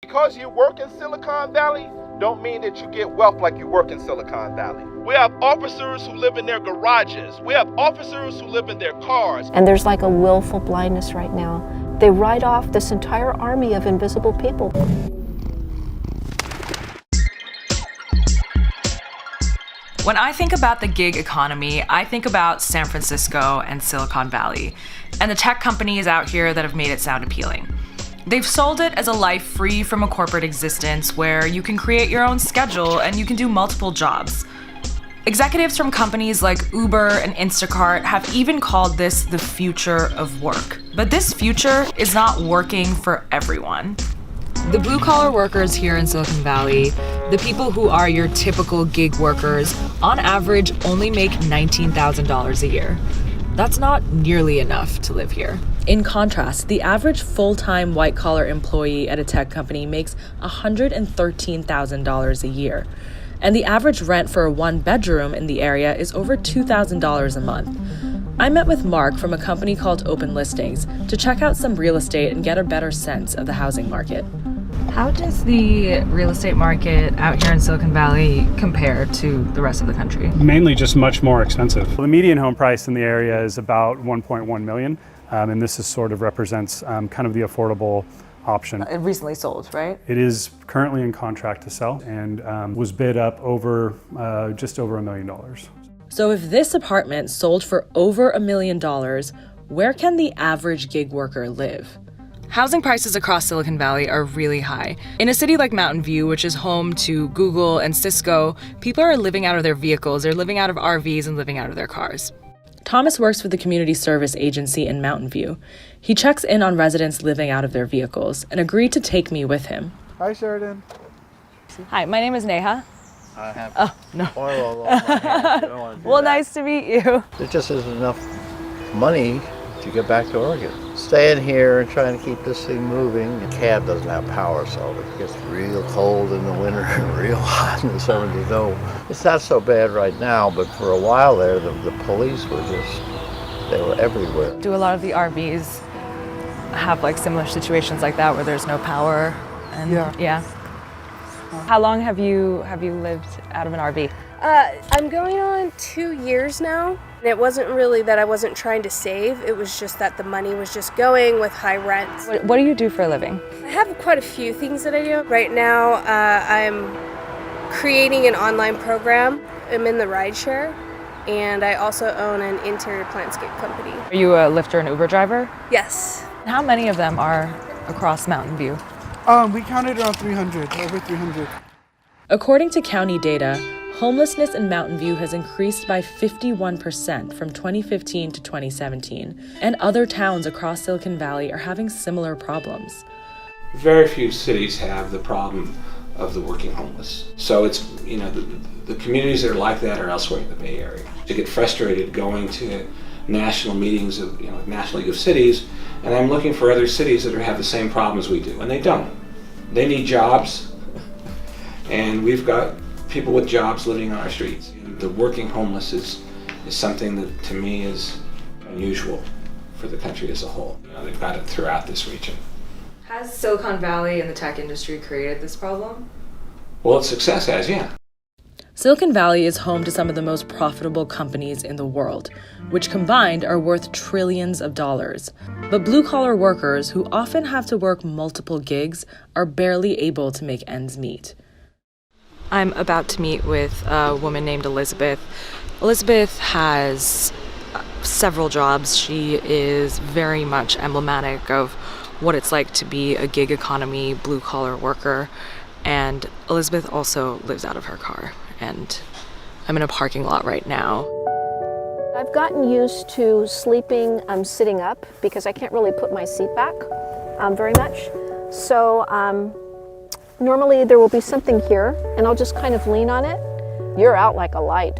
Because you work in Silicon Valley, don't mean that you get wealth like you work in Silicon Valley. We have officers who live in their garages. We have officers who live in their cars. And there's like a willful blindness right now. They write off this entire army of invisible people. When I think about the gig economy, I think about San Francisco and Silicon Valley, and the tech companies out here that have made it sound appealing. They've sold it as a life free from a corporate existence where you can create your own schedule and you can do multiple jobs. Executives from companies like Uber and Instacart have even called this the future of work. But this future is not working for everyone. The blue-collar workers here in Silicon Valley, the people who are your typical gig workers, on average only make $19,000 a year. That's not nearly enough to live here. In contrast, the average full-time white-collar employee at a tech company makes $113,000 a year. And the average rent for a one-bedroom in the area is over $2,000 a month. I met with Mark from a company called Open Listings to check out some real estate and get a better sense of the housing market. How does the real estate market out here in Silicon Valley compare to the rest of the country? Mainly just much more expensive. The median home price in the area is about 1.1 million, and this is sort of represents kind of the affordable option. It recently sold, right? It is currently in contract to sell and was bid up over just over $1 million. So if this apartment sold for over $1 million, where can the average gig worker live? Housing prices across Silicon Valley are really high. In a city like Mountain View, which is home to Google and Cisco, people are living out of their vehicles, they're living out of RVs and living out of their cars. Thomas works for the community service agency in Mountain View. He checks in on residents living out of their vehicles and agreed to take me with him. Hi, Sheridan. Hi, my name is Neha. I have no. oil all over my hands. I don't want to do Well, that. nice to meet you. There just isn't enough money to get back to Oregon. Staying here and trying to keep this thing moving. The cab doesn't have power, so it gets real cold in the winter and real hot in the summer. It's not so bad right now, but for a while there, the police were they were everywhere. Do a lot of the RVs have like similar situations like that where there's no power? And yeah. How long have you lived out of an RV? I'm going on 2 years now. It wasn't really that I wasn't trying to save, it was just that the money was just going with high rent. What do you do for a living? I have quite a few things that I do. Right now, I'm creating an online program. I'm in the rideshare, and I also own an interior plantscape company. Are you a Lyft or an Uber driver? Yes. How many of them are across Mountain View? We counted around 300, over 300. According to county data, homelessness in Mountain View has increased by 51% from 2015 to 2017, and other towns across Silicon Valley are having similar problems. Very few cities have the problem of the working homeless. So it's, the communities that are like that are elsewhere in the Bay Area. You get frustrated going to national meetings of, National League of Cities, and I'm looking for other cities that have the same problems we do, and they don't. They need jobs, and we've got people with jobs living on our streets. The working homeless is something that to me is unusual for the country as a whole. They've got it throughout this region. Has Silicon Valley and the tech industry created this problem? Well, its success has, yeah. Silicon Valley is home to some of the most profitable companies in the world, which combined are worth trillions of dollars. But blue-collar workers, who often have to work multiple gigs, are barely able to make ends meet. I'm about to meet with a woman named Elizabeth. Elizabeth has several jobs. She is very much emblematic of what it's like to be a gig economy blue-collar worker. And Elizabeth also lives out of her car. And I'm in a parking lot right now. I've gotten used to sleeping sitting up because I can't really put my seat back very much. So normally there will be something here and I'll just kind of lean on it. You're out like a light,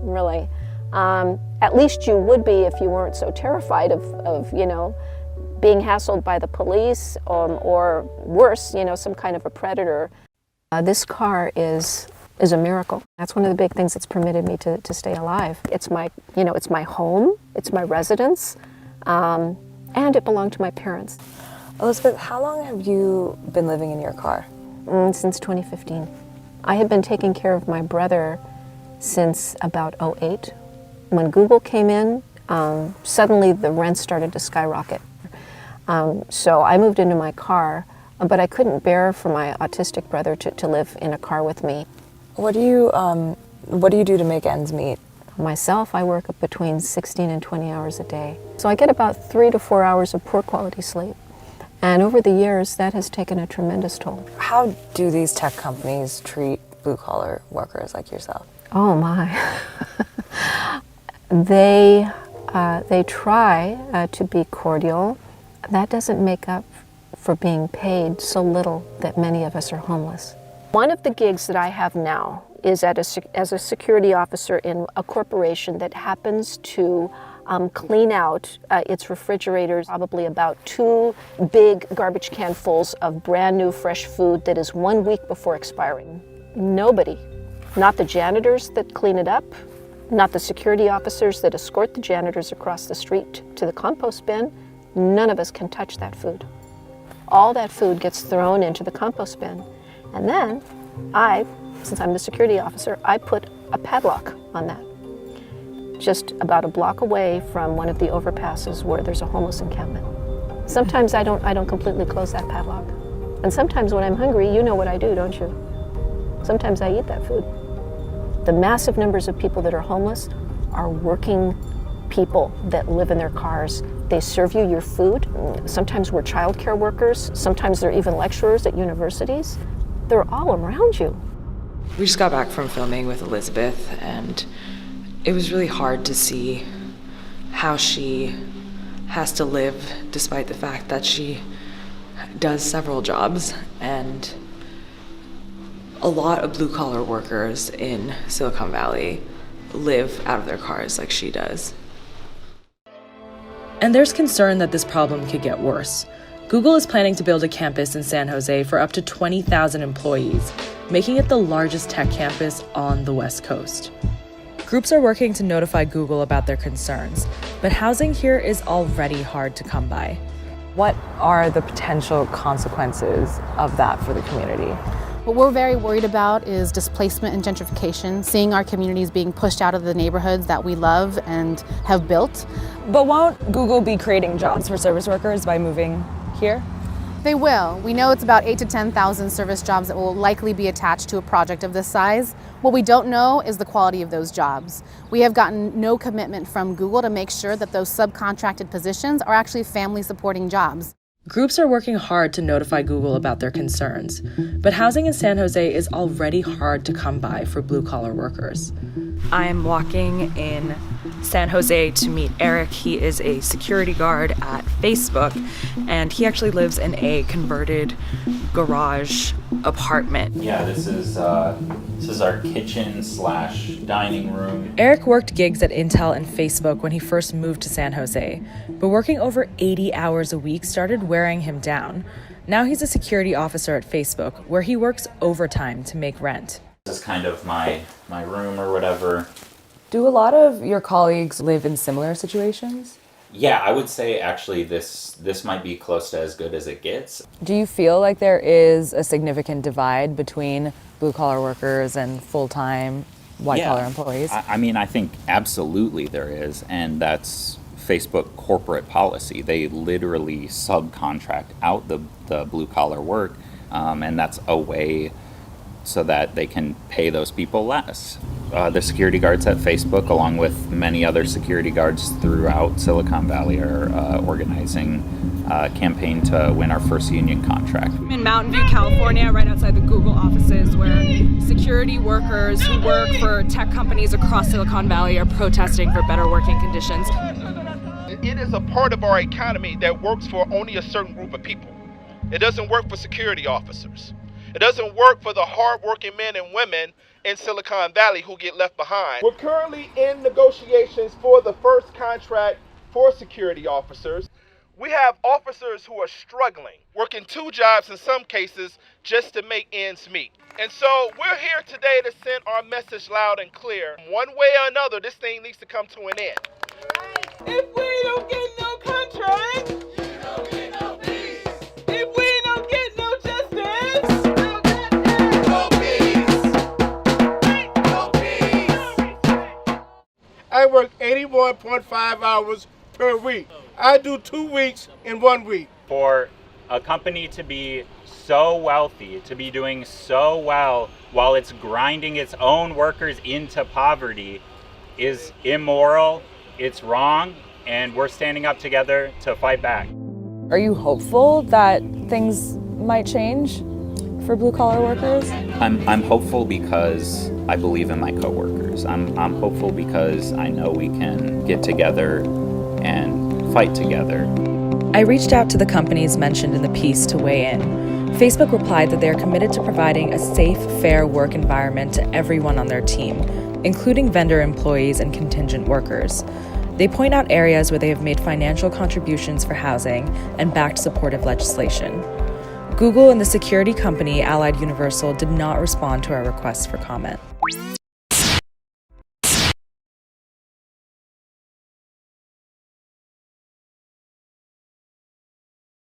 really. At least you would be if you weren't so terrified of being hassled by the police or worse, some kind of a predator. This car is a miracle. That's one of the big things that's permitted me to stay alive. It's my home, it's my residence, and it belonged to my parents. Elizabeth, how long have you been living in your car? Since 2015. I had been taking care of my brother since about '08. When Google came in, suddenly the rent started to skyrocket. So I moved into my car, but I couldn't bear for my autistic brother to live in a car with me. What do you do to make ends meet? Myself, I work between 16 and 20 hours a day. So I get about 3 to 4 hours of poor quality sleep. And over the years, that has taken a tremendous toll. How do these tech companies treat blue-collar workers like yourself? Oh my. They try to be cordial. That doesn't make up for being paid so little that many of us are homeless. One of the gigs that I have now is as a security officer in a corporation that happens to clean out its refrigerators, probably about 2 big garbage can fulls of brand new fresh food that is 1 week before expiring. Nobody, not the janitors that clean it up, not the security officers that escort the janitors across the street to the compost bin, none of us can touch that food. All that food gets thrown into the compost bin. And then since I'm the security officer, I put a padlock on that, just about a block away from one of the overpasses where there's a homeless encampment. Sometimes I don't completely close that padlock. And sometimes when I'm hungry, you know what I do, don't you? Sometimes I eat that food. The massive numbers of people that are homeless are working people that live in their cars. They serve you your food. Sometimes we're childcare workers. Sometimes they're even lecturers at universities. They're all around you. We just got back from filming with Elizabeth, and it was really hard to see how she has to live despite the fact that she does several jobs. And a lot of blue-collar workers in Silicon Valley live out of their cars like she does. And there's concern that this problem could get worse. Google is planning to build a campus in San Jose for up to 20,000 employees, making it the largest tech campus on the West Coast. Groups are working to notify Google about their concerns, but housing here is already hard to come by. What are the potential consequences of that for the community? What we're very worried about is displacement and gentrification, seeing our communities being pushed out of the neighborhoods that we love and have built. But won't Google be creating jobs for service workers by moving here? They will. We know it's about 8,000 to 10,000 service jobs that will likely be attached to a project of this size. What we don't know is the quality of those jobs. We have gotten no commitment from Google to make sure that those subcontracted positions are actually family supporting jobs. Groups are working hard to notify Google about their concerns, but housing in San Jose is already hard to come by for blue-collar workers. I'm walking in San Jose to meet Eric. He is a security guard at Facebook, and he actually lives in a converted garage apartment. Yeah, this is our kitchen / dining room. Eric worked gigs at Intel and Facebook when he first moved to San Jose, but working over 80 hours a week started wearing him down. Now he's a security officer at Facebook, where he works overtime to make rent. This is kind of my room or whatever. Do a lot of your colleagues live in similar situations? Yeah, I would say actually this might be close to as good as it gets. Do you feel like there is a significant divide between blue-collar workers and full-time white-collar employees? I mean, I think absolutely there is, and that's Facebook corporate policy. They literally subcontract out the blue-collar work, and that's a way so that they can pay those people less. The security guards at Facebook, along with many other security guards throughout Silicon Valley, are organizing a campaign to win our first union contract. I'm in Mountain View, California, right outside the Google offices, where security workers who work for tech companies across Silicon Valley are protesting for better working conditions. It is a part of our economy that works for only a certain group of people. It doesn't work for security officers. It doesn't work for the hardworking men and women in Silicon Valley who get left behind. We're currently in negotiations for the first contract for security officers. We have officers who are struggling, working 2 jobs in some cases just to make ends meet. And so we're here today to send our message loud and clear. One way or another, this thing needs to come to an end. If we don't get no contract, you don't get no peace. work 81.5 hours per week. I do 2 weeks in 1 week. For a company to be so wealthy, to be doing so well while it's grinding its own workers into poverty is immoral, it's wrong, and we're standing up together to fight back. Are you hopeful that things might change for blue-collar workers? I'm hopeful because I believe in my coworkers. I'm hopeful because I know we can get together and fight together. I reached out to the companies mentioned in the piece to weigh in. Facebook replied that they are committed to providing a safe, fair work environment to everyone on their team, including vendor employees and contingent workers. They point out areas where they have made financial contributions for housing and backed supportive legislation. Google and the security company Allied Universal did not respond to our requests for comment.